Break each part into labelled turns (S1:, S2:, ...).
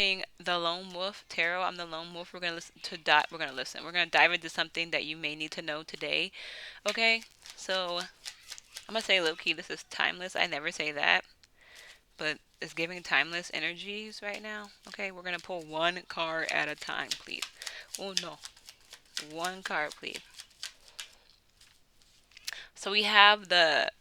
S1: The Lone Wolf Tarot. I'm the Lone Wolf. We're gonna listen to dot. We're gonna listen. We're gonna dive into something that you may need to know today. Okay, so I'm gonna say low key. This is timeless. I never say that, but it's giving timeless energies right now. Okay, we're gonna pull one card at a time, please. Oh no, one card, please. So we have the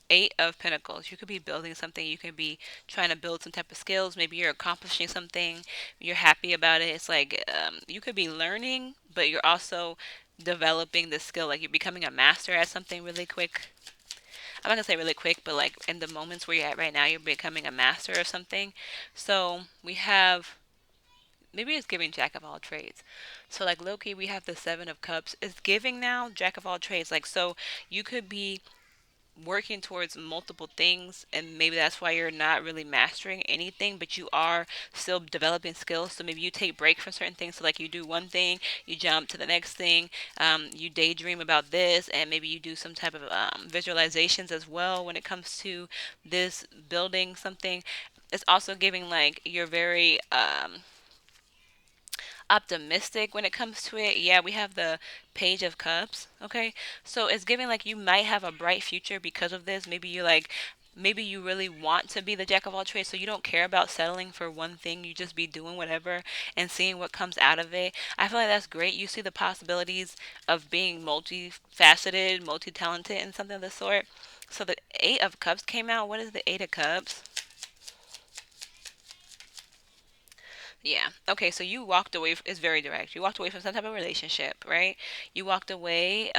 S1: Eight of Pentacles. You could be building something. You could be trying to build some type of skills. Maybe you're accomplishing something. You're happy about it. It's like you could be learning, but you're also developing the skill. Like you're becoming a master at something really quick. I'm not gonna say really quick, but like in the moments where you're at right now, you're becoming a master of something. So we have maybe it's giving jack of all trades. So like Loki, we have the Seven of Cups. It's giving now jack of all trades. Like so, you could be working towards multiple things and maybe that's why you're not really mastering anything but you are still developing skills. So maybe you take break from certain things, so like you do one thing, you jump to the next thing, you daydream about this, and maybe you do some type of visualizations as well when it comes to this building something. It's also giving like you're very optimistic when it comes to it. Yeah, we have the Page of Cups. Okay, so it's giving like you might have a bright future because of this. Maybe you like, maybe you really want to be the jack of all trades, so you don't care about settling for one thing. You just be doing whatever and seeing what comes out of it. I feel like that's great. You see the possibilities of being multifaceted, multi-talented, and something of the sort. So the Eight of Cups came out. What is the Eight of Cups? Yeah. Okay. So you walked away. It's very direct. You walked away from some type of relationship, right? You walked away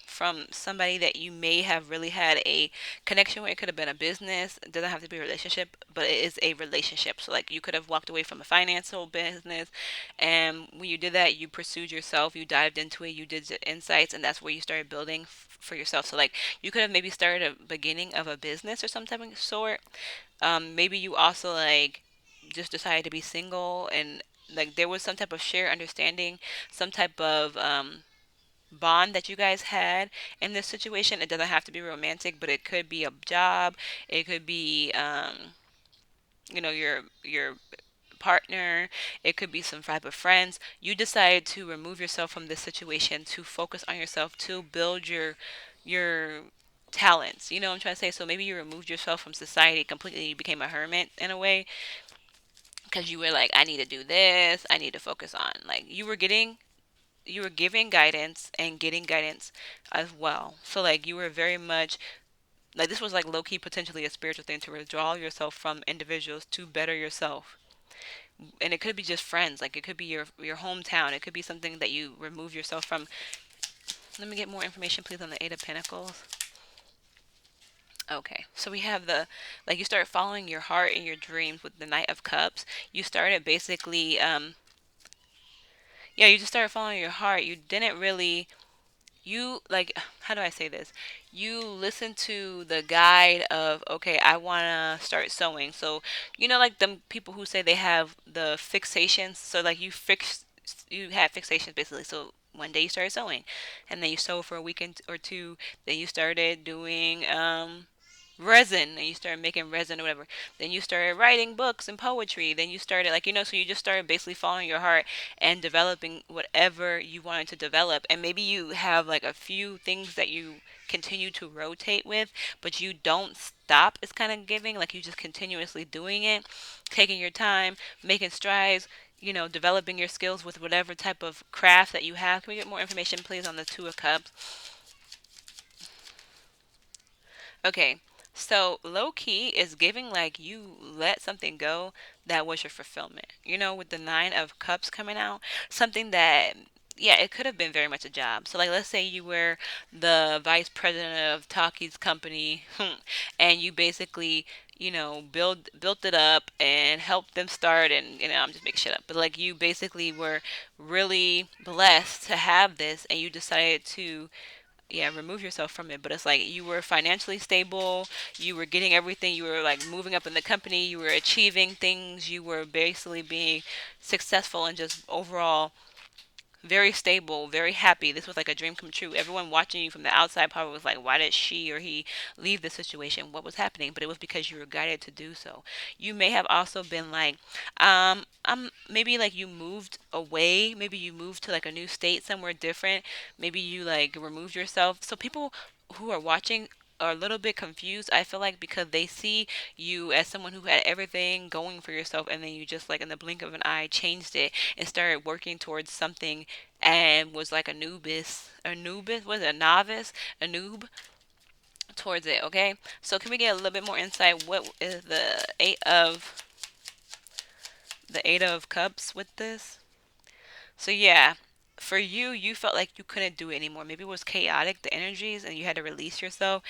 S1: from somebody that you may have really had a connection with. It could have been a business. It doesn't have to be a relationship, but it is a relationship. So like you could have walked away from a financial business, and when you did that, you pursued yourself. You dived into it. You did the insights, and that's where you started building for yourself. So like you could have maybe started a beginning of a business or some type of sort. Maybe you also like just decided to be single and like there was some type of shared understanding, some type of bond that you guys had in this situation. It doesn't have to be romantic, but it could be a job. It could be your partner. It could be some type of friends. You decided to remove yourself from this situation to focus on yourself to build your talents. You know what I'm trying to say? So maybe you removed yourself from society completely. You became a hermit in a way because you were like, I need to do this. I need to focus on like you were giving guidance and getting guidance as well. So like you were very much like this was like low key potentially a spiritual thing to withdraw yourself from individuals to better yourself. And it could be just friends, like it could be your hometown. It could be something that you remove yourself from. Let me get more information please on the Eight of Pentacles. Okay, so we have the like you start following your heart and your dreams with the Knight of Cups. You started basically yeah, you just started following your heart. You didn't really you like how do I say this? You listen to the guide of okay, I want to start sewing. So, like them people who say they have the fixations. So like you had fixations basically. So one day you started sewing and then you sew for a weekend or two, then you started doing resin and you started making resin or whatever, then you started writing books and poetry, then you started like so you just started basically following your heart and developing whatever you wanted to develop. And maybe you have like a few things that you continue to rotate with, but you don't stop. It's kind of giving like you just continuously doing it, taking your time, making strides, developing your skills with whatever type of craft that you have. Can we get more information please on the Two of Cups? Okay, so low key is giving like you let something go that was your fulfillment. With the Nine of Cups coming out, something that, yeah, it could have been very much a job. So, like, let's say you were the vice president of Taki's company, and you basically, built it up and helped them start. And I'm just making shit up, but like, you basically were really blessed to have this, and you decided to yeah, remove yourself from it. But it's like you were financially stable, you were getting everything, you were like moving up in the company, you were achieving things, you were basically being successful and just overall very stable, very happy. This was like a dream come true. Everyone watching you from the outside probably was like, why did she or he leave the situation? What was happening? But it was because you were guided to do so. You may have also been like, maybe like you moved away. Maybe you moved to like a new state somewhere different. Maybe you like removed yourself. So people who are watching are a little bit confused. I feel like because they see you as someone who had everything going for yourself, and then you just like in the blink of an eye changed it and started working towards something and was like a noobis, was it a novice, a noob towards it. Okay, so can we get a little bit more insight? What is the eight of cups with this? So yeah, for you, you felt like you couldn't do it anymore. Maybe it was chaotic, the energies, and you had to release yourself.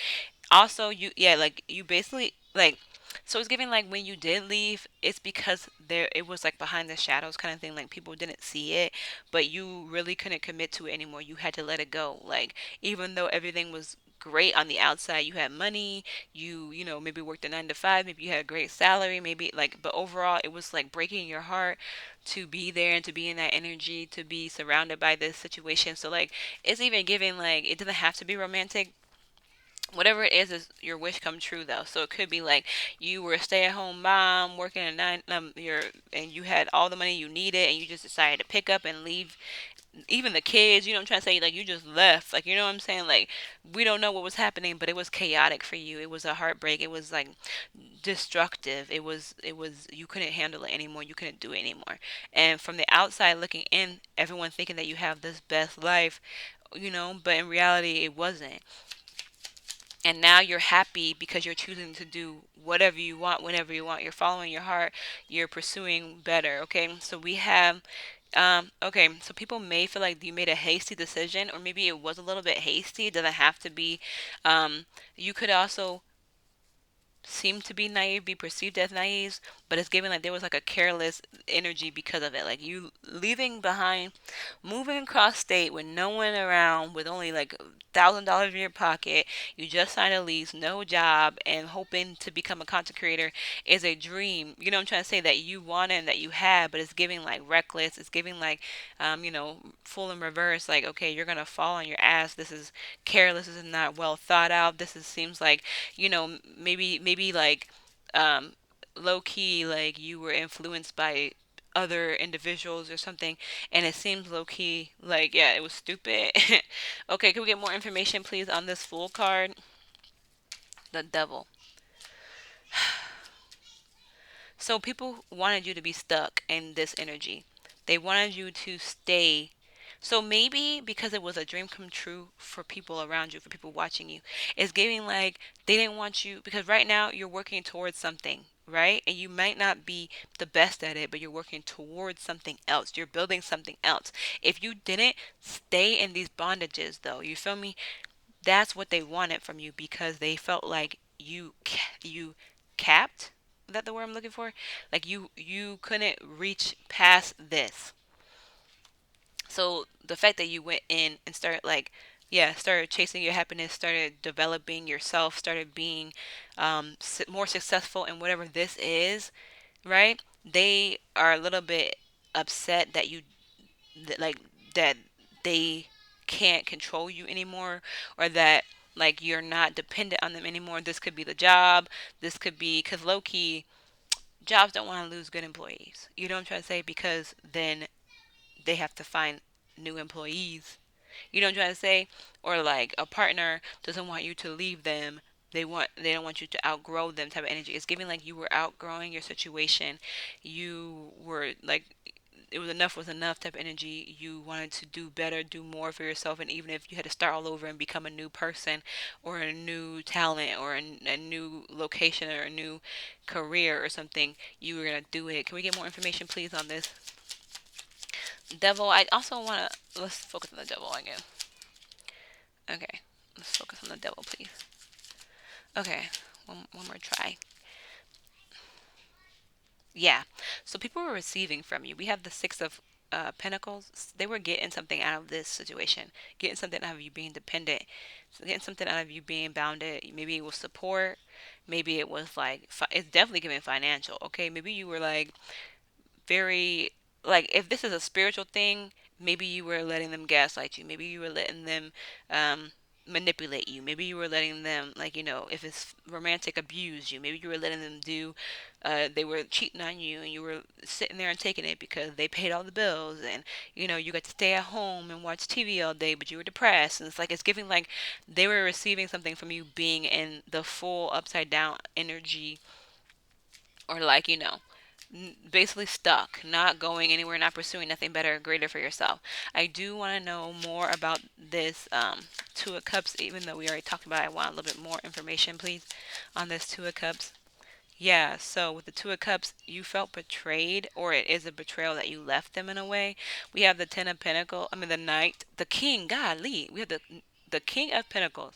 S1: Also, yeah, like you basically like, so it's giving like when you did leave, it's because there it was like behind the shadows kind of thing. Like people didn't see it, but you really couldn't commit to it anymore. You had to let it go. Like even though everything was great on the outside, you had money, you maybe worked a 9 to 5, maybe you had a great salary, maybe like, but overall it was like breaking your heart to be there and to be in that energy, to be surrounded by this situation. So like it's even giving like it doesn't have to be romantic. Whatever it is your wish come true though. So it could be like you were a stay-at-home mom working a nine and you had all the money you needed, and you just decided to pick up and leave even the kids. I'm trying to say, like, you just left, like, you know what I'm saying, like, we don't know what was happening, but it was chaotic for you. It was a heartbreak. It was like destructive. It was you couldn't handle it anymore. You couldn't do it anymore. And from the outside looking in, everyone thinking that you have this best life, but in reality it wasn't. And now you're happy because you're choosing to do whatever you want whenever you want. You're following your heart. You're pursuing better. Okay, so we have okay, so people may feel like you made a hasty decision, or maybe it was a little bit hasty. It doesn't have to be. You could also seem to be naive, be perceived as naive, but it's given like there was like a careless energy because of it. Like you leaving behind, moving across state with no one around, with only like $1,000 in your pocket. You just signed a lease, no job, and hoping to become a content creator is a dream. You know what I'm trying to say, that you wanted and that you had, but it's giving like reckless. It's giving like, full in reverse. Like, okay, you're gonna fall on your ass. This is careless. This is not well thought out. This is seems like, maybe like, um, low key, like you were influenced by other individuals or something, and it seems low key like, yeah, it was stupid. Okay, can we get more information, please, on this Fool card? The devil. So people wanted you to be stuck in this energy. They wanted you to stay. So maybe because it was a dream come true for people around you, for people watching you, it's giving like they didn't want you, because right now you're working towards something, right? And you might not be the best at it, but you're working towards something else. You're building something else. If you didn't stay in these bondages, though, you feel me? That's what they wanted from you, because they felt like you capped. Is that the word I'm looking for? Like you couldn't reach past this. So the fact that you went in and started like, yeah, started chasing your happiness, started developing yourself, started being more successful in whatever this is, right? They are a little bit upset that like that they can't control you anymore, or that like you're not dependent on them anymore. This could be the job. This could be because low key jobs don't want to lose good employees. You know what I'm trying to say? Because then they have to find new employees. You know what I'm trying to say? Or like a partner doesn't want you to leave them. They don't want you to outgrow them type of energy. It's giving like you were outgrowing your situation. You were like, it was enough was enough type of energy. You wanted to do better, do more for yourself, and even if you had to start all over and become a new person, or a new talent, or a new location, or a new career or something, you were gonna do it. Can we get more information, please, on this? Devil. I also wanna let's focus on the devil again. Okay, let's focus on the devil, please. Okay, one more try. Yeah. So people were receiving from you. We have the Six of Pentacles. They were getting something out of this situation, getting something out of you being dependent, so getting something out of you being bounded. Maybe it was support. Maybe it was like, it's definitely giving financial. Okay. Maybe you were like very, like, if this is a spiritual thing, Maybe you were letting them gaslight you. Maybe you were letting them um, manipulate you. Maybe you were letting them, like, if it's romantic, abuse you. Maybe you were letting them they were cheating on you and you were sitting there and taking it because they paid all the bills and, you got to stay at home and watch TV all day, but you were depressed. And it's like, it's giving like they were receiving something from you being in the full upside down energy or like basically stuck, not going anywhere, not pursuing nothing better or greater for yourself. I do want to know more about this Two of Cups, even though we already talked about it. I want a little bit more information, please, on this Two of Cups. Yeah, so with the Two of Cups, you felt betrayed, or it is a betrayal that you left them in a way. We have the Ten of Pentacles, I mean the Knight, the King, golly, we have the King of Pentacles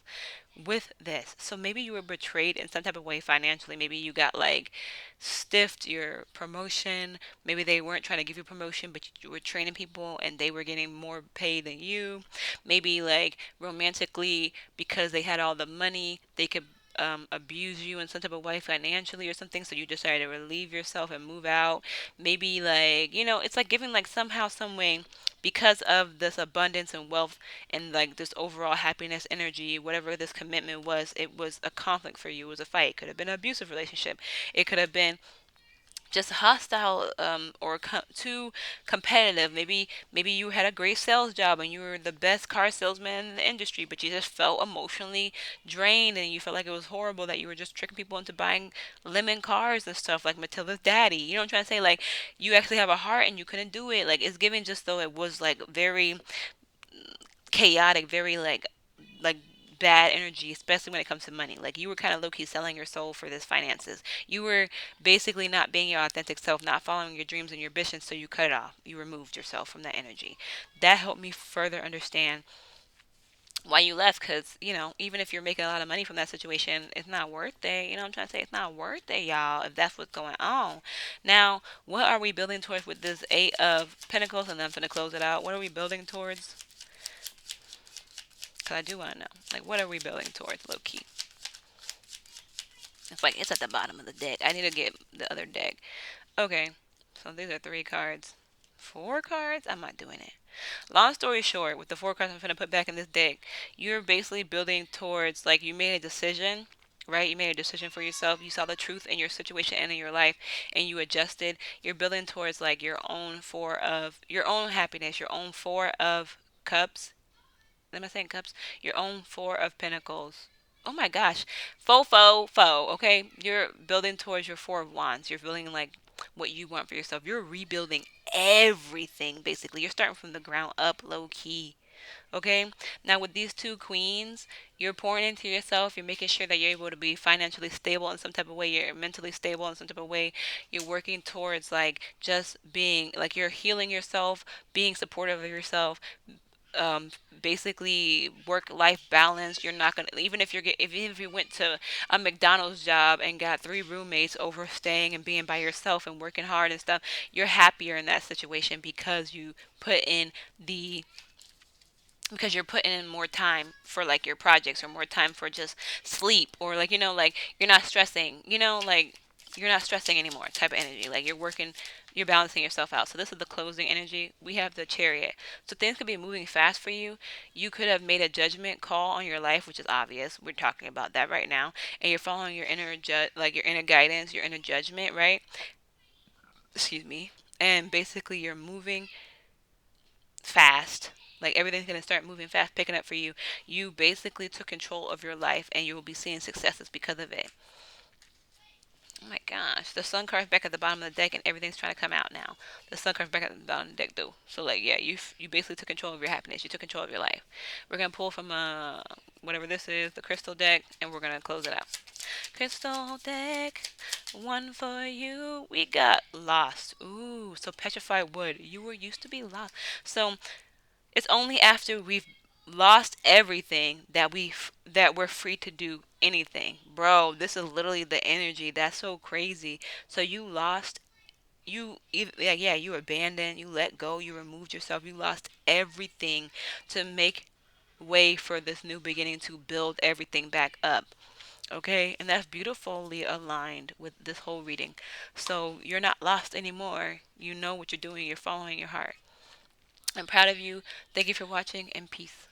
S1: with this. So maybe you were betrayed in some type of way financially. Maybe you got like stiffed your promotion. Maybe they weren't trying to give you promotion, but you were training people and they were getting more pay than you. Maybe like romantically, because they had all the money, they could abuse you in some type of way financially or something. So you decided to relieve yourself and move out. Maybe like, it's like giving like somehow, some way, because of this abundance and wealth and like this overall happiness energy, whatever this commitment was, it was a conflict for you. It was a fight. It could have been an abusive relationship. It could have been just hostile, or too competitive. Maybe you had a great sales job and you were the best car salesman in the industry, but you just felt emotionally drained and you felt like it was horrible that you were just tricking people into buying lemon cars and stuff like Matilda's daddy. You know what I'm trying to say? Like, you actually have a heart and you couldn't do it. Like, it's giving just though it was like very chaotic, very like bad energy, especially when it comes to money. Like, you were kind of low key selling your soul for this finances. You were basically not being your authentic self, not following your dreams and your ambitions, so you cut it off. You removed yourself from that energy. That helped me further understand why you left, because even if you're making a lot of money from that situation, it's not worth it. You know what I'm trying to say? It's not worth it, y'all, if that's what's going on. Now, what are we building towards with this Eight of Pentacles? And then I'm going to close it out. What are we building towards? Because I do want to know. Like, what are we building towards, low key? It's like, it's at the bottom of the deck. I need to get the other deck. Okay, so these are 3 cards. 4 cards? I'm not doing it. Long story short, with the 4 cards I'm going to put back in this deck, you're basically building towards, like, you made a decision, right? You made a decision for yourself. You saw the truth in your situation and in your life, and you adjusted. You're building towards, like, your own happiness, your own Four of Cups. Am I saying cups? Your own Four of Pentacles. Oh my gosh. Faux. Okay? You're building towards your Four of Wands. You're building like what you want for yourself. You're rebuilding everything, basically. You're starting from the ground up, low key. Okay? Now, with these two queens, you're pouring into yourself. You're making sure that you're able to be financially stable in some type of way. You're mentally stable in some type of way. You're working towards like just being like you're healing yourself, being supportive of yourself, um, basically work life balance. You're not gonna, even if even if you went to a McDonald's job and got 3 roommates overstaying and being by yourself and working hard and stuff, you're happier in that situation because you put in the because you're putting in more time for like your projects or more time for just sleep or like like you're not stressing, like you're not stressing anymore type of energy. Like, you're working, you're balancing yourself out. So this is the closing energy. We have the Chariot. So things could be moving fast for you. You could have made a judgment call on your life, which is obvious. We're talking about that right now. And you're following your inner like your inner guidance, your inner judgment, right? Excuse me. And basically you're moving fast. Like, everything's going to start moving fast, picking up for you. You basically took control of your life and you will be seeing successes because of it. Oh my gosh. The sun card's back at the bottom of the deck and everything's trying to come out now. The sun card's back at the bottom of the deck though. So like, yeah, you basically took control of your happiness. You took control of your life. We're going to pull from whatever this is, the crystal deck, and we're going to close it out. Crystal deck, one for you. We got lost. Ooh, so petrified wood. You were used to be lost. So it's only after we've lost everything that we're free to do anything. Bro, this is literally the energy. That's so crazy. So you lost yeah, you abandoned, you let go, you removed yourself, you lost everything to make way for this new beginning to build everything back up. Okay? And that's beautifully aligned with this whole reading. So you're not lost anymore. You know what you're doing. You're following your heart. I'm proud of you. Thank you for watching, and peace.